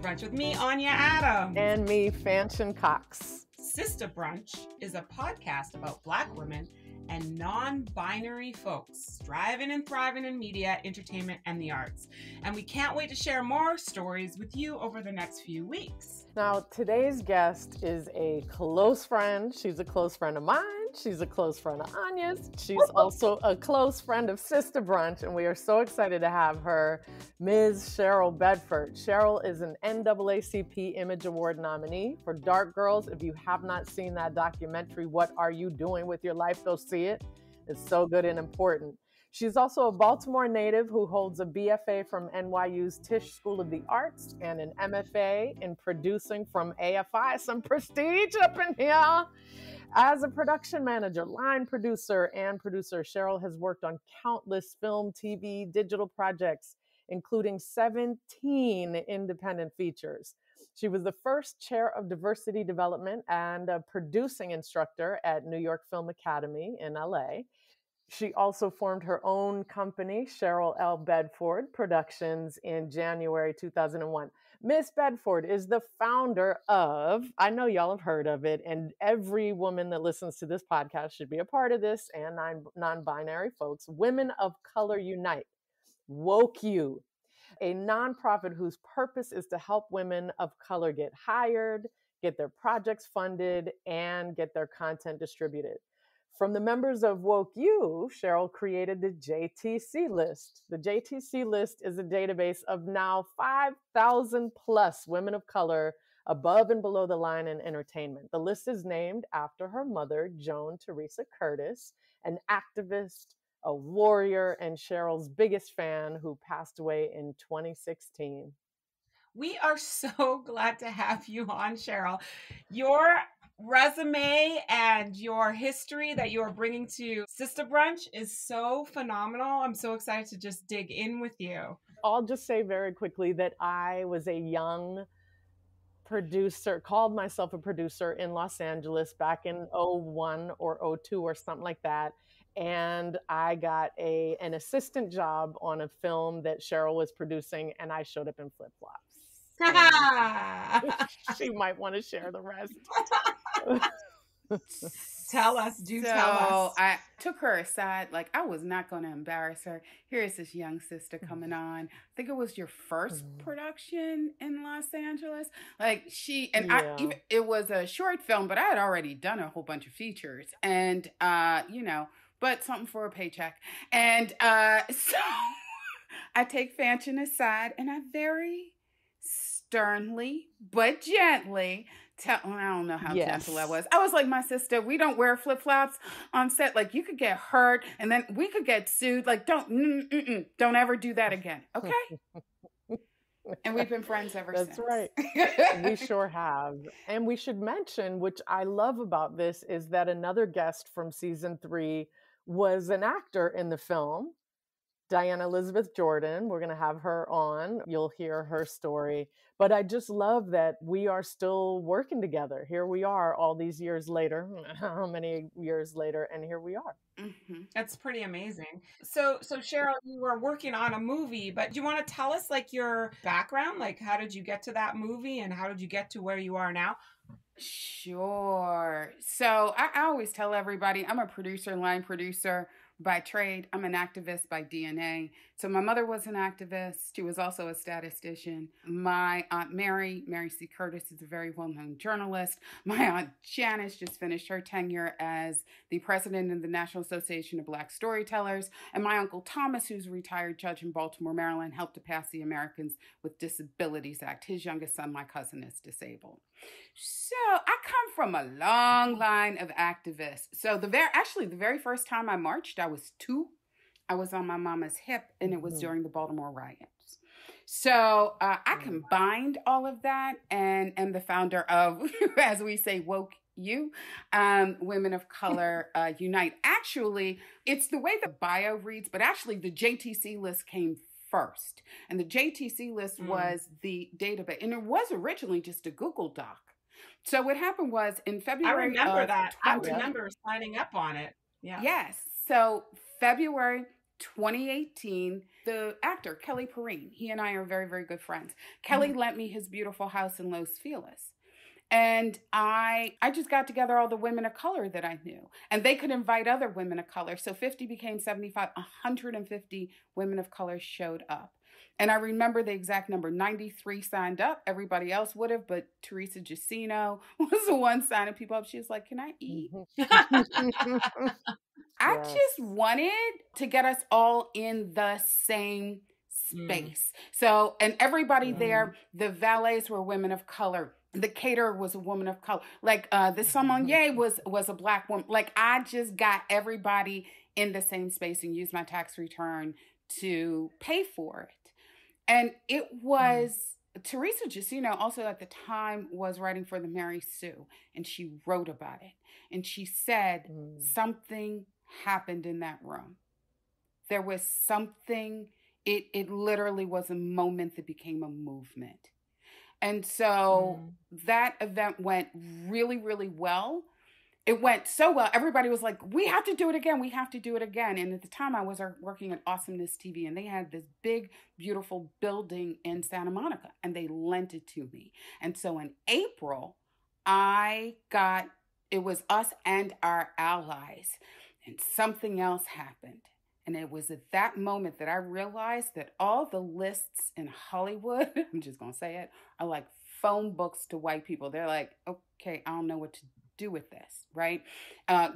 Brunch with me, Anya Adams. And me, Fanshen Cox. Sister Brunch is a podcast about Black women and non-binary folks striving and thriving in media, entertainment, and the arts. And we can't wait to share more stories with you over the next few weeks. Now, today's guest is a close friend. She's a close friend of mine. She's a close friend of Anya's. She's also a close friend of Sister Brunch, and we are so excited to have her, Ms. Cheryl Bedford. Cheryl is an NAACP Image Award nominee for Dark Girls. If you have not seen that documentary, What Are You Doing With Your Life? Go see it. It's so good and important. She's also a Baltimore native who holds a BFA from NYU's Tisch School of the Arts and an MFA in producing from AFI. Some prestige up in here. As a production manager, line producer, and producer, Cheryl has worked on countless film, TV, digital projects, including 17 independent features. She was the first chair of diversity development and a producing instructor at New York Film Academy in LA. She also formed her own company, Cheryl L. Bedford Productions, in January 2001. Miss Bedford is the founder of, I know y'all have heard of it, and every woman that listens to this podcast should be a part of this, and non-binary folks, Women of Color Unite, WOCU, a nonprofit whose purpose is to help women of color get hired, get their projects funded, and get their content distributed. From the members of WOCU, Cheryl created the JTC list. The JTC list is a database of now 5,000 plus women of color above and below the line in entertainment. The list is named after her mother, Joan Teresa Curtis, an activist, a warrior, and Cheryl's biggest fan who passed away in 2016. We are so glad to have you on, Cheryl. Your resume and your history that you are bringing to Sister Brunch is so phenomenal. I'm so excited to just dig in with you. I'll just say very quickly that I was a young producer, called myself a producer in Los Angeles back in 01 or 02 or something like that. And I got an assistant job on a film that Cheryl was producing, and I showed up in flip-flops. She might want to share the rest. Tell us, tell us. I took her aside, like I was not going to embarrass her. Here is this young sister coming on. I think it was your first production in Los Angeles. Like it was a short film, but I had already done a whole bunch of features, and but something for a paycheck. And so I take Fanshen aside, and I very sternly but gently I don't know how gentle I was. I was like, my sister, we don't wear flip-flops on set. Like, you could get hurt, and then we could get sued. Like, don't ever do that again, okay? And we've been friends ever since. That's right. We sure have. And we should mention, which I love about this, is that another guest from season 3 was an actor in the film, Diana Elizabeth Jordan. We're going to have her on. You'll hear her story. But I just love that we are still working together. Here we are all these years later. How many years later? And here we are. Mm-hmm. That's pretty amazing. So Cheryl, you were working on a movie, but do you want to tell us like your background? Like, how did you get to that movie and how did you get to where you are now? Sure. So I always tell everybody I'm a producer, line producer by trade. I'm an activist by DNA. So my mother was an activist. She was also a statistician. My Aunt Mary C. Curtis, is a very well-known journalist. My Aunt Janice just finished her tenure as the president of the National Association of Black Storytellers. And my Uncle Thomas, who's a retired judge in Baltimore, Maryland, helped to pass the Americans with Disabilities Act. His youngest son, my cousin, is disabled. So I come from a long line of activists. So the very first time I marched, I was 2. I was on my mama's hip, and it was during the Baltimore riots. So I combined all of that and am the founder of, as we say, WOCU, Women of Color Unite. Actually, it's the way the bio reads, but actually the JTC list came first. And the JTC list was the database, and it was originally just a Google Doc. So what happened was in February. I remember that. I remember signing up on it. Yeah. Yes. So February 2018, the actor, Kelly Perrine, he and I are very, very good friends. Kelly lent me his beautiful house in Los Feliz. And I just got together all the women of color that I knew. And they could invite other women of color. So 50 became 75, 150 women of color showed up. And I remember the exact number, 93 signed up. Everybody else would have, but Teresa Giacino was the one signing people up. She was like, can I eat? I just wanted to get us all in the same space. So, and everybody there, the valets were women of color. The caterer was a woman of color. Like the sommelier was a Black woman. Like I just got everybody in the same space and used my tax return to pay for it. And it was, Teresa Giacino also at the time was writing for the Mary Sue, and she wrote about it. And she said something happened in that room. There was something, it literally was a moment that became a movement. And so that event went really, really well. It went so well. Everybody was like, we have to do it again. We have to do it again. And at the time I was working at Awesomeness TV, and they had this big, beautiful building in Santa Monica, and they lent it to me. And so in April, it was us and our allies, and something else happened. And it was at that moment that I realized that all the lists in Hollywood, I'm just going to say it, are like phone books to white people. They're like, okay, I don't know what to do with this, right?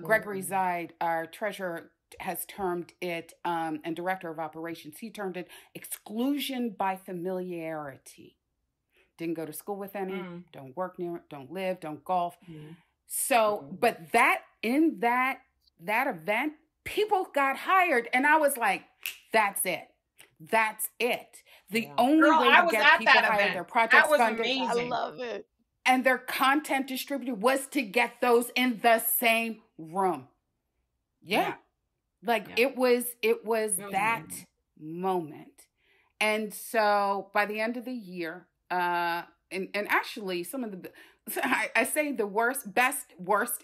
Gregory Zide, our treasurer, has termed it, and director of operations, he termed it exclusion by familiarity. Didn't go to school with any, don't work near it, don't live, don't golf. So, but that, in that event, people got hired, and I was like, that's it. That's it. The only way to get people hired, their projects funded. Amazing. I love it. And their content distributed was to get those in the same room. It was that moment. And so by the end of the year, and actually some of the, I say the worst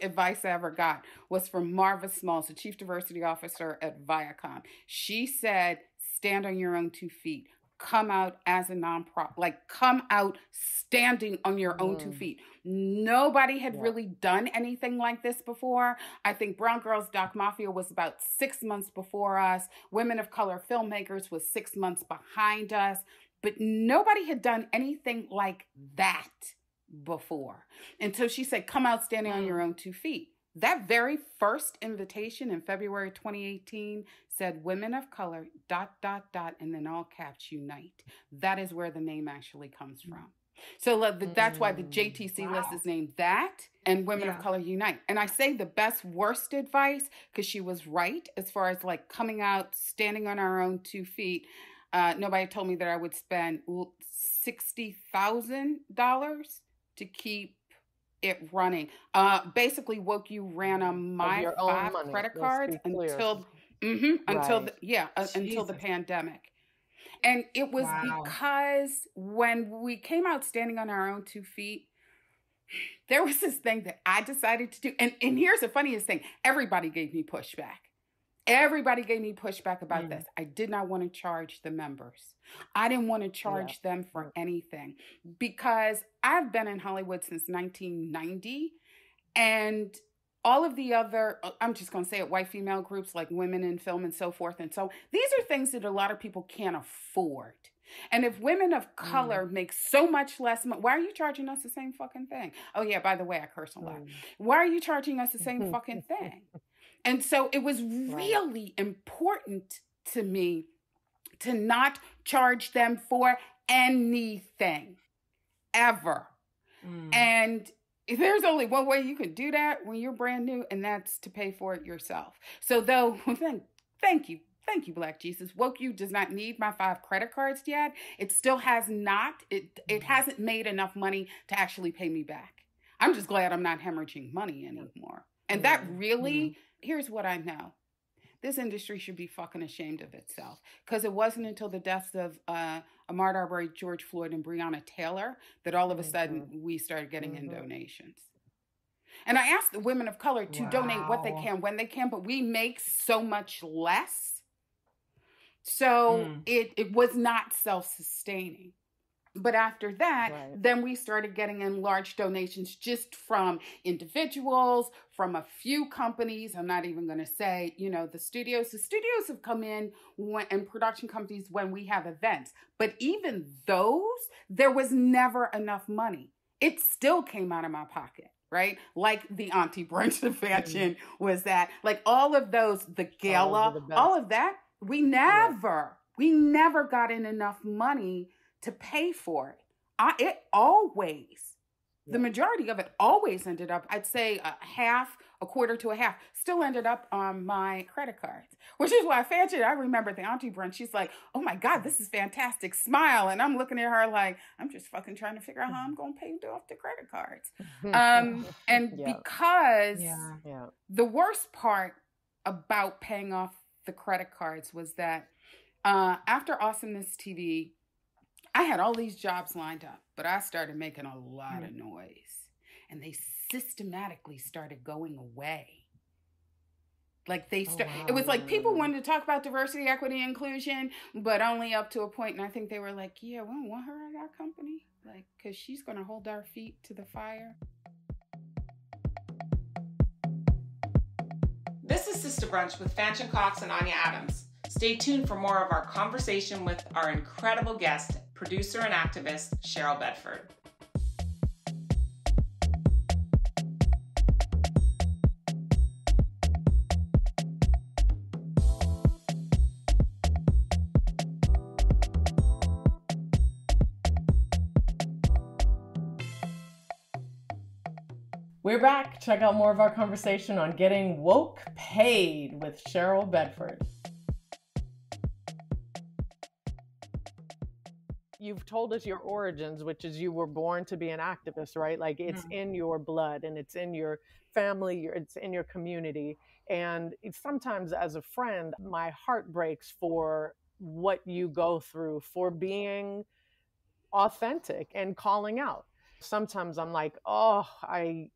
advice I ever got was from Marva Smalls, the Chief Diversity Officer at Viacom. She said, stand on your own 2 feet. Come out as a nonprofit, like come out standing on your own 2 feet. Nobody had really done anything like this before. I think Brown Girls Doc Mafia was about 6 months before us. Women of Color Filmmakers was 6 months behind us, but nobody had done anything like that before. And so she said, come out standing on your own 2 feet. That very first invitation in February 2018 said women of color, ... and then all caps unite. That is where the name actually comes from. So that's why the JTC list is named that, and women of color unite. And I say the best, worst advice, because she was right as far as like coming out, standing on our own 2 feet. Nobody told me that I would spend $60,000 to keep it running. Basically, WOCU ran on my 5 credit cards until until the pandemic. And it was because when we came out standing on our own 2 feet, there was this thing that I decided to do. And here's the funniest thing. Everybody gave me pushback. Everybody gave me pushback about this. I did not want to charge the members. I didn't want to charge them for anything, because I've been in Hollywood since 1990, and all of the other, I'm just going to say it, white female groups like Women in Film and so forth and so on, these are things that a lot of people can't afford. And if women of color make so much less money, why are you charging us the same fucking thing? Oh yeah, by the way, I curse a lot. Why are you charging us the same fucking thing? And so it was really important to me to not charge them for anything, ever. And there's only one way you can do that when you're brand new, and that's to pay for it yourself. So though, thank you, Black Jesus. WOCU does not need my 5 credit cards yet. It still has not, it hasn't made enough money to actually pay me back. I'm just glad I'm not hemorrhaging money anymore. And that really, here's what I know. This industry should be fucking ashamed of itself, because it wasn't until the deaths of Ahmaud Arbery, George Floyd, and Breonna Taylor that all of a sudden we started getting in donations. And I asked the women of color to donate what they can, when they can, but we make so much less So it was not self-sustaining. But after that, then we started getting in large donations just from individuals, from a few companies. I'm not even going to say, you know, the studios. The studios have come in and production companies when we have events. But even those, there was never enough money. It still came out of my pocket, right? Like the Auntie Brunch, the Fanshen was that. Like all of those, the gala, all of that, we never got in enough money to pay for it. It always, the majority of it always ended up, I'd say a quarter to a half, still ended up on my credit cards, which is why Fanshen, I remember the Auntie Brunch, she's like, oh my God, this is fantastic, smile. And I'm looking at her like, I'm just fucking trying to figure out how I'm going to pay off the credit cards. Because the worst part about paying off the credit cards was that after Awesomeness TV, I had all these jobs lined up, but I started making a lot of noise, and they systematically started going away. Like it was like people wanted to talk about diversity, equity, inclusion, but only up to a point. And I think they were like, yeah, we don't want her at our company, like, because she's going to hold our feet to the fire. This is Sister Brunch with Fanshen Cox and Anya Adams. Stay tuned for more of our conversation with our incredible guest, producer and activist, Cheryl Bedford. We're back. Check out more of our conversation on getting woke paid with Cheryl Bedford. You've told us your origins, which is you were born to be an activist, right? Like it's in your blood and it's in your family, it's in your community. And sometimes as a friend, my heart breaks for what you go through, for being authentic and calling out. Sometimes I'm like, oh, I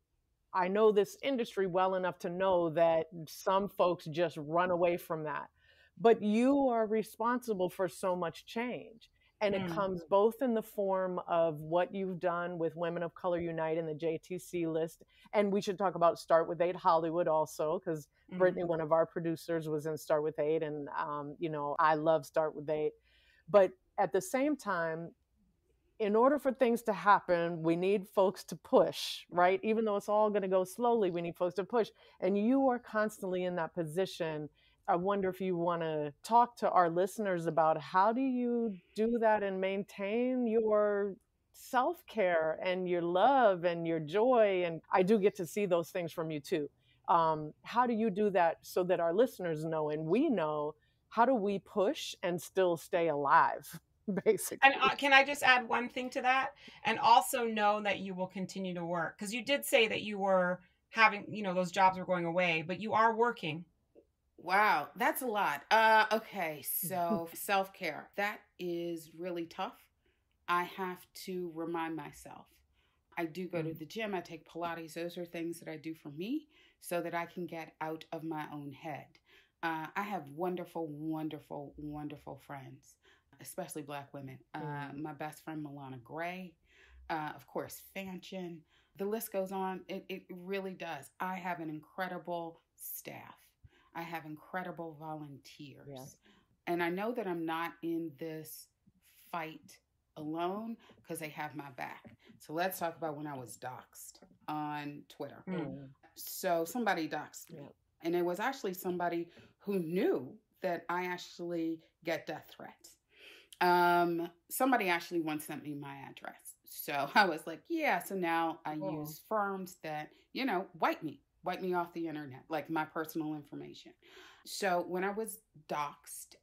know this industry well enough to know that some folks just run away from that. But you are responsible for so much change. And it comes both in the form of what you've done with Women of Color Unite and the JTC list. And we should talk about Start With 8 Hollywood also, because Brittany, one of our producers, was in Start With 8. And, you know, I love Start With 8. But at the same time, in order for things to happen, we need folks to push, right? Even though it's all going to go slowly, we need folks to push. And you are constantly in that position. I wonder if you want to talk to our listeners about how do you do that and maintain your self-care and your love and your joy. And I do get to see those things from you too. How do you do that so that our listeners know and we know, how do we push and still stay alive, basically? And can I just add one thing to that? And also know that you will continue to work. Because you did say that you were having, you know, those jobs were going away, but you are working. Wow, that's a lot. Okay, so self-care, that is really tough. I have to remind myself. I do go to the gym. I take Pilates. Those are things that I do for me so that I can get out of my own head. I have wonderful, wonderful, wonderful friends, especially Black women. My best friend, Milana Gray, of course, Fanshen. The list goes on. It really does. I have an incredible staff. I have incredible volunteers. Yeah. And I know that I'm not in this fight alone because they have my back. So let's talk about when I was doxxed on Twitter. So somebody doxxed me. And it was actually somebody who knew that I actually get death threats. Somebody actually once sent me my address. So I was like, yeah. So now I use firms that, you know, wipe me off the internet, like my personal information. So when I was doxxed,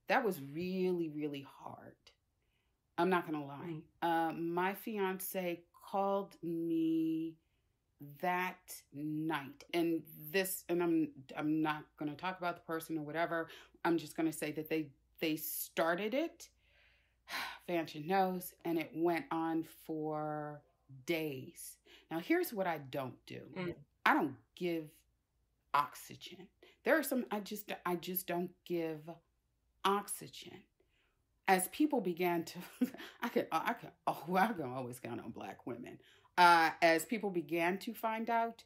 that was really, really hard. I'm not going to lie. My fiance called me that night, and I'm not going to talk about the person or whatever. I'm just going to say that they started it. Fanshen knows, and it went on for days. Now, here's what I don't do. I don't give oxygen. There are some, I just don't give oxygen. As people began to, I can always count on Black women. As people began to find out,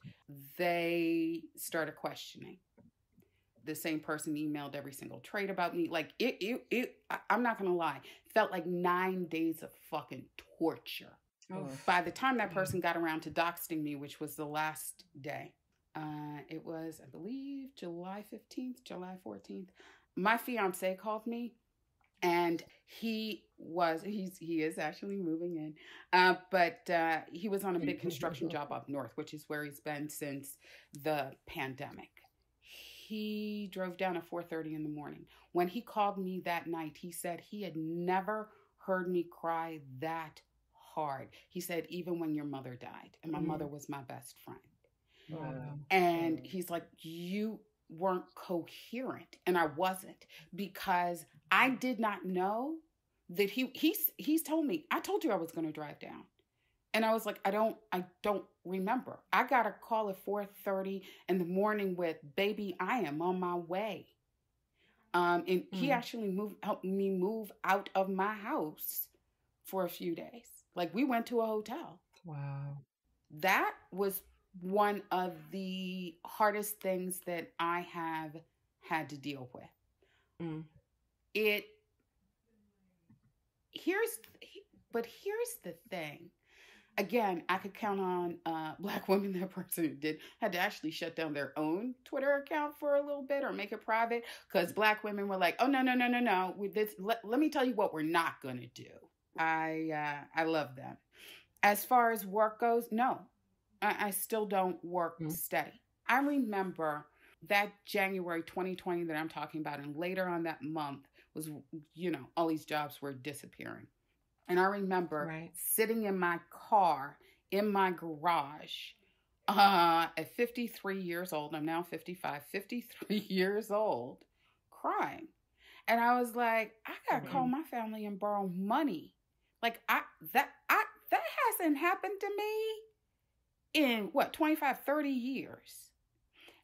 they started questioning. The same person emailed every single trait about me. Like I'm not gonna lie, felt like 9 days of fucking torture. Oh. By the time that person got around to doxing me, which was the last day, it was, I believe, July 15th, July 14th, my fiance called me. And he is actually moving in, but he was on a big construction job up north, which is where he's been since the pandemic. He drove down at 4:30 in the morning. When he called me that night, he said he had never heard me cry that hard. He said, even when your mother died, and my mother was my best friend. Wow. And he's like, you weren't coherent. And I wasn't, because I did not know that he's told me, I told you I was going to drive down. And I was like, I don't remember. I got a call at 4:30 in the morning with, baby, I am on my way. And he actually helped me move out of my house for a few days. Like, we went to a hotel. Wow. That was one of the hardest things that I have had to deal with. Here's the thing. Again, I could count on Black women. That person had to actually shut down their own Twitter account for a little bit or make it private, because Black women were like, oh, no. Let me tell you what we're not going to do. I love them. As far as work goes, no, I still don't work steady. I remember that January 2020 that I'm talking about, and later on that month was, all these jobs were disappearing. And I remember sitting in my car, in my garage, at 53 years old, I'm now 55, 53 years old, crying. And I was like, I gotta call my family and borrow money. Like, that hasn't happened to me in 25, 30 years.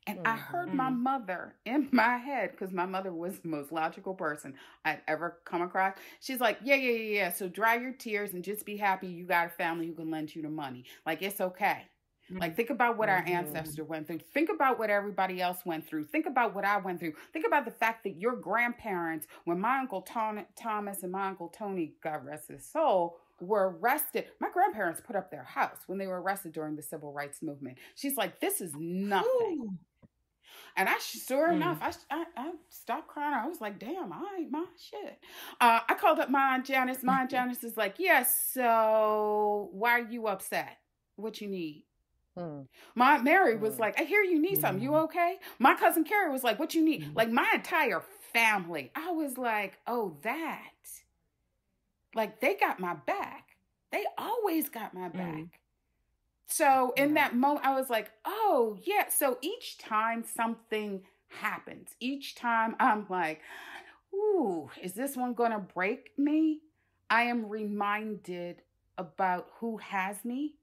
And I heard my mother in my head, because my mother was the most logical person I'd ever come across. She's like, yeah. So dry your tears and just be happy you got a family who can lend you the money. Like, it's okay. Like, think about what our ancestors went through. Think about what everybody else went through. Think about what I went through. Think about the fact that your grandparents, when my Uncle Thomas and my Uncle Tony, God rest his soul, were arrested. My grandparents put up their house when they were arrested during the Civil Rights Movement. She's like, this is nothing. Ooh. And sure enough, I stopped crying. I was like, damn, all right, my shit. I called up my Aunt Janice. My Aunt Janice is like, yes, so why are you upset? What you need? My Aunt Mary was like, I hear you need something. You okay? My cousin Carrie was like, what you need? Like, my entire family. I was like, oh, that. Like, they got my back. They always got my back. So in that moment, I was like, oh, yeah. So each time something happens, each time I'm like, ooh, is this one going to break me? I am reminded about who has me.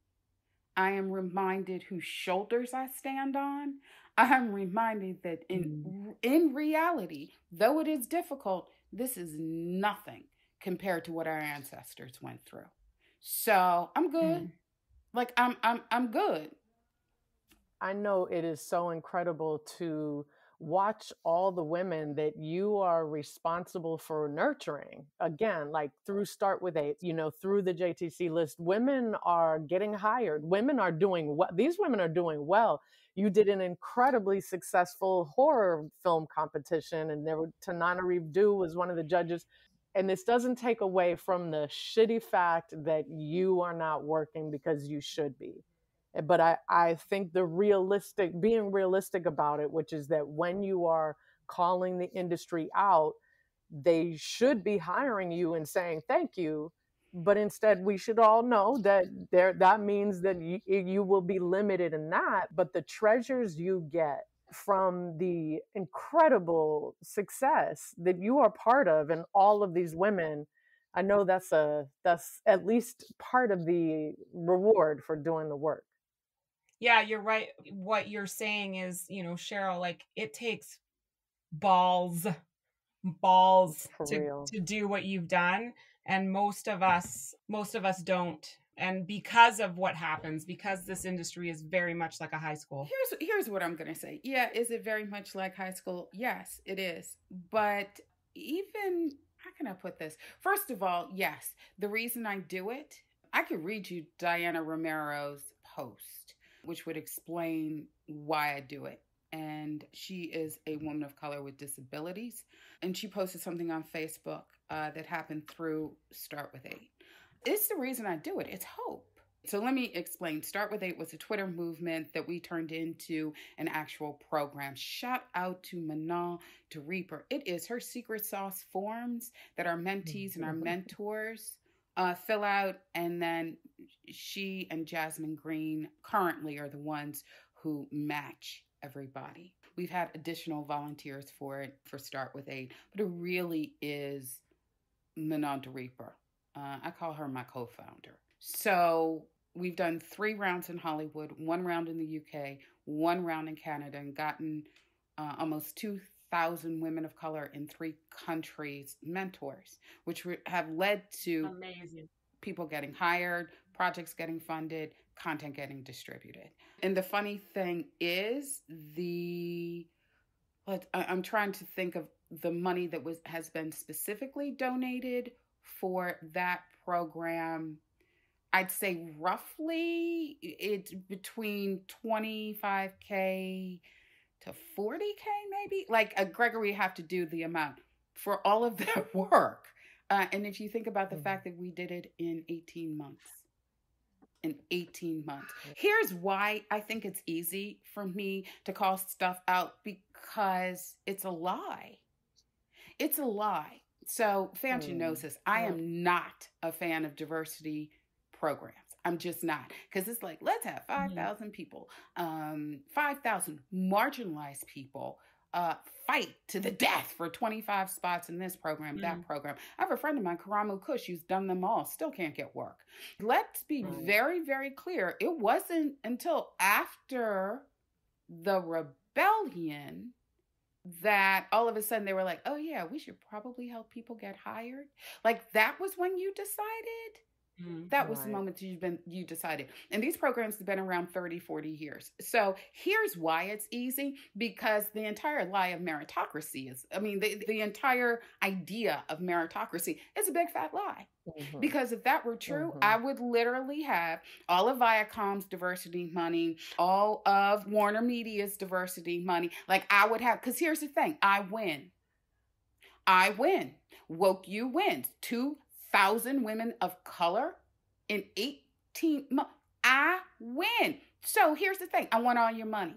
I am reminded whose shoulders I stand on. I'm reminded that in reality, though it is difficult, this is nothing compared to what our ancestors went through. So I'm good. Like, I'm good. I know it is so incredible to watch all the women that you are responsible for nurturing. Again, like Start With A, through the JTC list, women are getting hired. Women are doing well. These women are doing well. You did an incredibly successful horror film competition, and Tanana Reeve was one of the judges. And this doesn't take away from the shitty fact that you are not working because you should be. But I think being realistic about it, which is that when you are calling the industry out, they should be hiring you and saying thank you. But instead, we should all know that that means that you will be limited in that. But the treasures you get from the incredible success that you are part of, and all of these women, I know that's at least part of the reward for doing the work. Yeah, you're right. What you're saying is, Cheryl, like, it takes balls balls For real. to do what you've done. And most of us don't. And because of what happens, because this industry is very much like a high school. Here's what I'm going to say. Yeah, is it very much like high school? Yes, it is. But even, how can I put this? First of all, yes, the reason I do it, I could read you Diana Romero's post, which would explain why I do it. And she is a woman of color with disabilities. And she posted something on Facebook that happened through Start With 8. It's the reason I do it. It's hope. So let me explain. Start With 8 was a Twitter movement that we turned into an actual program. Shout out to Manon de Reaper. It is her secret sauce forms that our mentees and our mentors fill out. And then she and Jasmine Green currently are the ones who match everybody. We've had additional volunteers for it, for Start With 8, but it really is Manon de Reaper. I call her my co-founder. So we've done 3 rounds in Hollywood, 1 round in the UK, 1 round in Canada, and gotten almost 2,000 women of color in 3 countries mentors, which have led to amazing people getting hired, projects getting funded, content getting distributed. And the funny thing is, I'm trying to think of the money that has been specifically donated for that program. I'd say roughly it's between 25K to 40K maybe. Like Gregory have to do the amount for all of that work. And if you think about the fact that we did it in 18 months. Here's why I think it's easy for me to call stuff out, because it's a lie. It's a lie. So Fanshen knows this. I am not a fan of diversity programs. I'm just not. Because it's like, let's have 5,000 people, 5,000 marginalized people fight to the death for 25 spots in this program, that program. I have a friend of mine, Karamu Kush, who's done them all, still can't get work. Let's be very, very clear. It wasn't until after the rebellion that all of a sudden they were like, oh yeah, we should probably help people get hired. Like that was when you decided. That was the moment you decided. And these programs have been around 30, 40 years. So here's why it's easy, because the entire lie of meritocracy the entire idea of meritocracy is a big fat lie. Because if that were true, I would literally have all of Viacom's diversity money, all of Warner Media's diversity money. Like I would have, because here's the thing, I win. WOCU wins. 2,000 women of color in 18 months. I win. So here's the thing. I want all your money.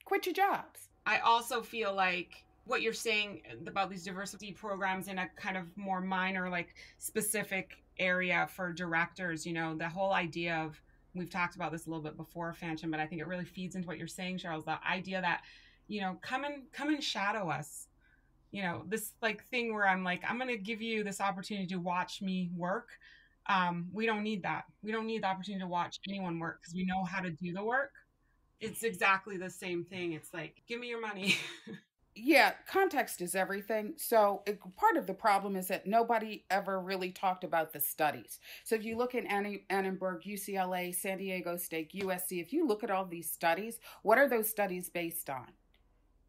Quit your jobs. I also feel like what you're saying about these diversity programs in a kind of more minor, like specific area for directors, the whole idea of, we've talked about this a little bit before, Fanshen, but I think it really feeds into what you're saying, Cheryl, the idea that, come and shadow us. This like thing where I'm like, I'm going to give you this opportunity to watch me work. We don't need that. We don't need the opportunity to watch anyone work because we know how to do the work. It's exactly the same thing. It's like, give me your money. Yeah, context is everything. So part of the problem is that nobody ever really talked about the studies. So if you look at Annenberg, UCLA, San Diego State, USC, if you look at all these studies, what are those studies based on?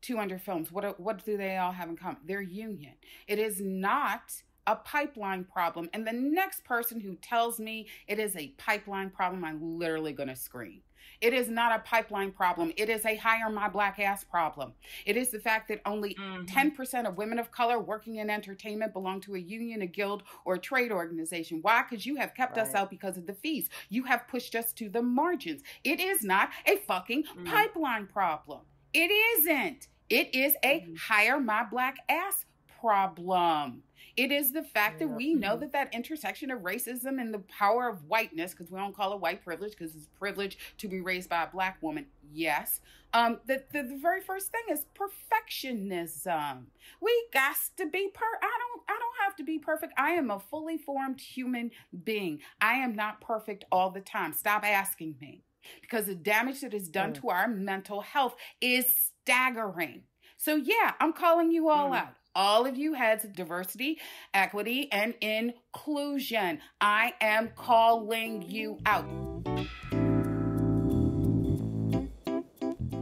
200 films. What do they all have in common? They're union. It is not a pipeline problem. And the next person who tells me it is a pipeline problem, I'm literally going to scream. It is not a pipeline problem. It is a hire my black ass problem. It is the fact that only 10% of women of color working in entertainment belong to a union, a guild, or a trade organization. Why? Because you have kept us out because of the fees. You have pushed us to the margins. It is not a fucking pipeline problem. It isn't. It is a hire my black ass problem. It is the fact that we know that intersection of racism and the power of whiteness, because we don't call it white privilege, because it's privilege to be raised by a black woman. Yes. The very first thing is perfectionism. We got to be I don't have to be perfect. I am a fully formed human being. I am not perfect all the time. Stop asking me. Because the damage that is done to our mental health is staggering. So yeah, I'm calling you all out. all of you heads of diversity, equity, and inclusion. I am calling you out.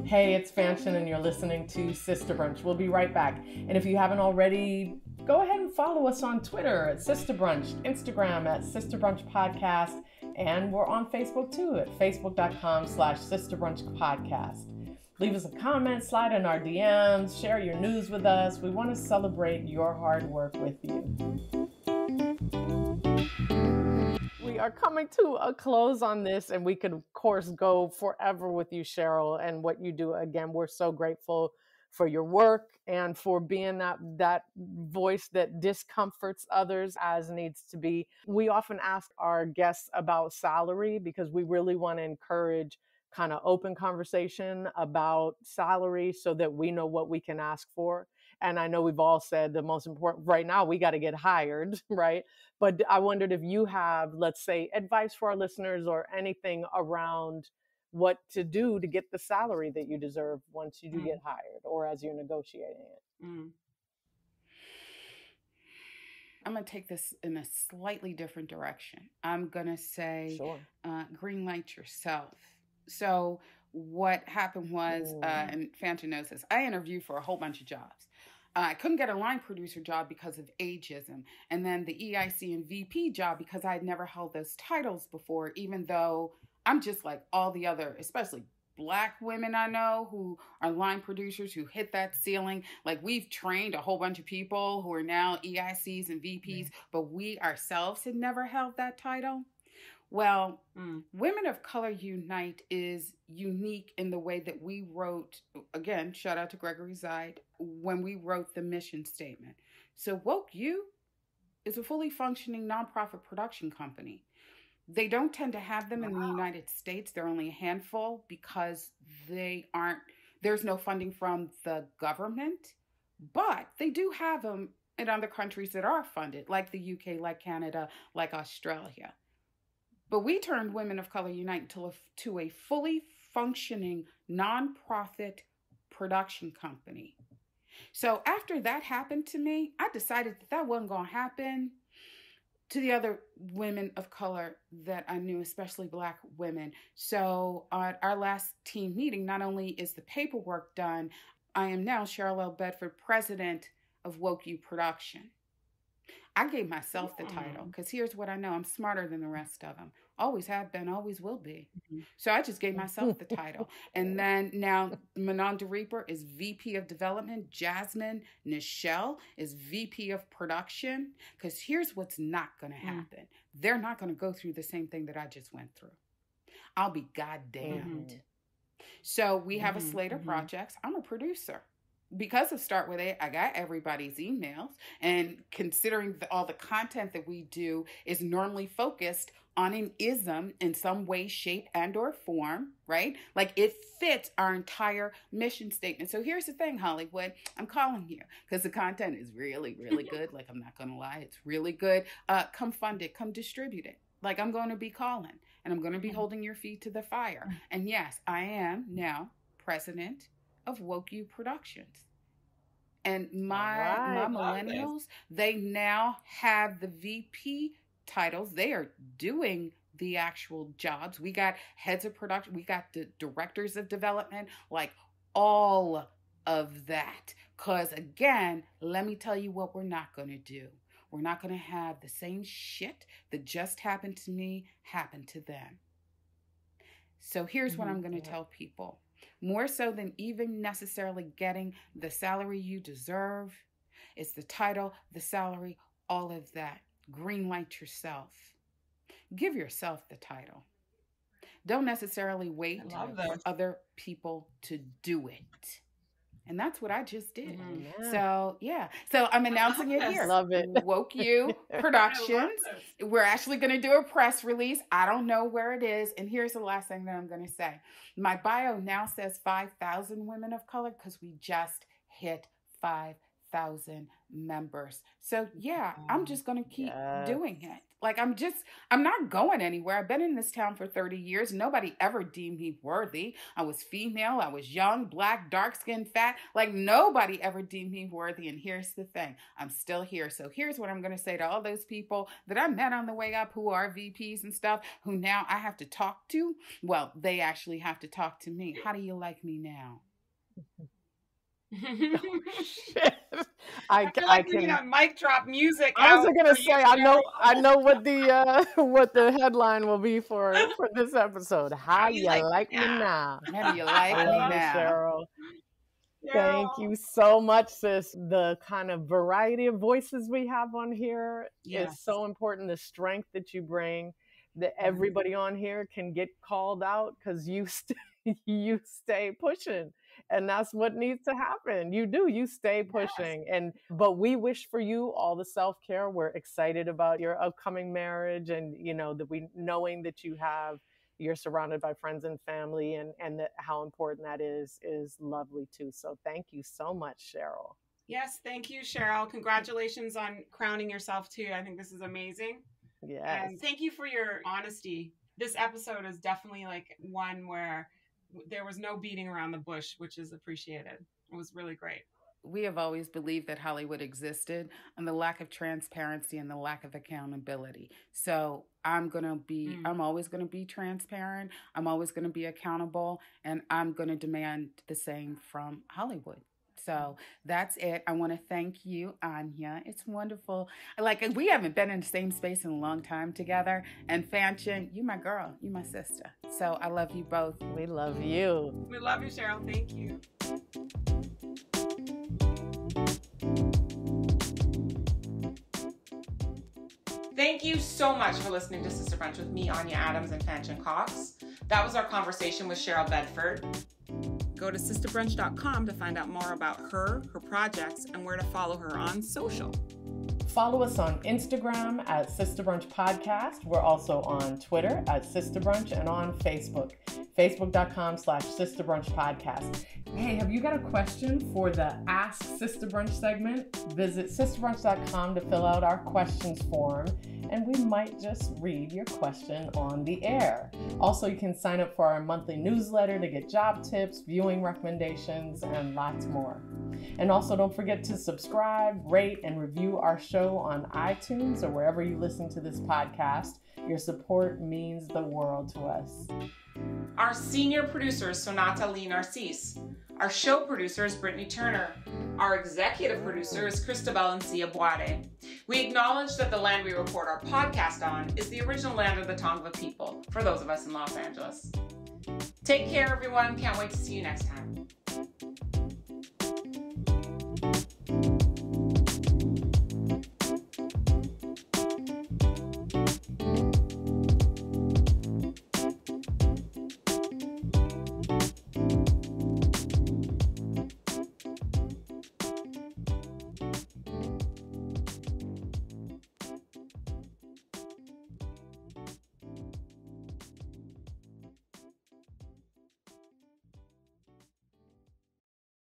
Hey, it's Fanshen, and you're listening to Sister Brunch. We'll be right back. And if you haven't already, go ahead and follow us on Twitter at Sister Brunch, Instagram at Sister Brunch Podcast, and we're on Facebook too at facebook.com/Sister Brunch Podcast. Leave us a comment, slide in our DMs, share your news with us. We want to celebrate your hard work with you. We are coming to a close on this, and we could, of course, go forever with you, Cheryl, and what you do. Again, we're so grateful for your work and for being that voice that discomforts others as needs to be. We often ask our guests about salary because we really want to encourage kind of open conversation about salary so that we know what we can ask for. And I know we've all said the most important right now, we got to get hired, right? But I wondered if you have, let's say, advice for our listeners or anything around what to do to get the salary that you deserve once you do get hired or as you're negotiating it. I'm going to take this in a slightly different direction. I'm going to say, Sure. Green light yourself. So what happened was, and Fanshen knows this, I interviewed for a whole bunch of jobs. I couldn't get a line producer job because of ageism. And then the EIC and VP job because I had never held those titles before, even though I'm just like all the other, especially Black women I know who are line producers who hit that ceiling. Like we've trained a whole bunch of people who are now EICs and VPs, but we ourselves had never held that title. Well, Women of Color Unite is unique in the way that we wrote, again, shout out to Gregory Zide, when we wrote the mission statement. So WOCU is a fully functioning nonprofit production company. They don't tend to have them in the United States. They're only a handful because there's no funding from the government, but they do have them in other countries that are funded, like the UK, like Canada, like Australia. But we turned Women of Color Unite to a fully functioning nonprofit production company. So after that happened to me, I decided that wasn't going to happen to the other women of color that I knew, especially Black women. So at our last team meeting, not only is the paperwork done, I am now Cheryl L. Bedford, president of WOCU Production. I gave myself the title because here's what I know. I'm smarter than the rest of them. Always have been, always will be. So I just gave myself the title. And then now Manon DeReaper is VP of Development. Jasmine Nichelle is VP of Production. Because here's what's not going to happen. They're not going to go through the same thing that I just went through. I'll be goddamned. So we have a slate of projects. I'm a producer. Because of Start With A, I got everybody's emails. And considering all the content that we do is normally focused on an ism in some way, shape, and or form, right? Like it fits our entire mission statement. So here's the thing, Hollywood. I'm calling you because the content is really, really good. Like, I'm not going to lie. It's really good. Come fund it. Come distribute it. Like, I'm going to be calling and I'm going to be holding your feet to the fire. And yes, I am now president of WOCU Productions. And my millennials, they now have the VP titles. They are doing the actual jobs. We got heads of production. We got the directors of development, like all of that. Because again, let me tell you what we're not going to do. We're not going to have the same shit that just happened to me happen to them. So here's what I'm going to tell people. More so than even necessarily getting the salary you deserve, it's the title, the salary, all of that. Green light yourself. Give yourself the title. Don't necessarily wait for other people to do it. And that's what I just did. So, yeah. So I'm announcing it here. Love it. WOCU Productions. We're actually going to do a press release. I don't know where it is. And here's the last thing that I'm going to say. My bio now says 5,000 women of color because we just hit 5,000 members. So, yeah, I'm just going to keep doing it. Like, I'm not going anywhere. I've been in this town for 30 years. Nobody ever deemed me worthy. I was female. I was young, black, dark-skinned, fat. Like, nobody ever deemed me worthy. And here's the thing. I'm still here. So here's what I'm going to say to all those people that I met on the way up who are VPs and stuff, who now I have to talk to. Well, they actually have to talk to me. How do you like me now? Shit. I feel like we need a mic drop music. I was gonna say, I know what the headline will be for this episode. How you like me now? How do you like me now, Cheryl? Thank you so much, sis. The kind of variety of voices we have on here is so important. The strength that you bring, that everybody on here can get called out because you stay pushing. And that's what needs to happen. You stay pushing. But we wish for you all the self-care. We're excited about your upcoming marriage, and knowing that you're surrounded by friends and family, and that how important that is lovely too. So thank you so much, Cheryl. Yes, thank you, Cheryl. Congratulations on crowning yourself too. I think this is amazing. Yes. And thank you for your honesty. This episode is definitely like one where there was no beating around the bush, which is appreciated. It was really great. We have always believed that Hollywood existed and the lack of transparency and the lack of accountability. So I'm always going to be transparent. I'm always going to be accountable, and I'm going to demand the same from Hollywood. So that's it. I want to thank you, Anya. It's wonderful. We haven't been in the same space in a long time together. And Fanshen, you my girl. You my sister. So I love you both. We love you. We love you, Cheryl. Thank you. Thank you so much for listening to Sister Brunch with me, Anya Adams, and Fanshen Cox. That was our conversation with Cheryl Bedford. Go to sisterbrunch.com to find out more about her projects, and where to follow her on social. Follow us on Instagram at Sister Brunch Podcast. We're also on Twitter at Sister Brunch, and on Facebook, facebook.com/Sister Brunch Podcast. Hey, have you got a question for the Ask Sister Brunch segment? Visit sisterbrunch.com to fill out our questions form, and we might just read your question on the air. Also, you can sign up for our monthly newsletter to get job tips, viewing recommendations, and lots more. And also, don't forget to subscribe, rate, and review our show on iTunes or wherever you listen to this podcast. Your support means the world to us. Our senior producer is Sonata Lee Narcisse. Our show producer is Brittany Turner. Our executive producer is Cristobal Encia Boade. We acknowledge that the land we record our podcast on is the original land of the Tongva people, for those of us in Los Angeles. Take care, everyone. Can't wait to see you next time.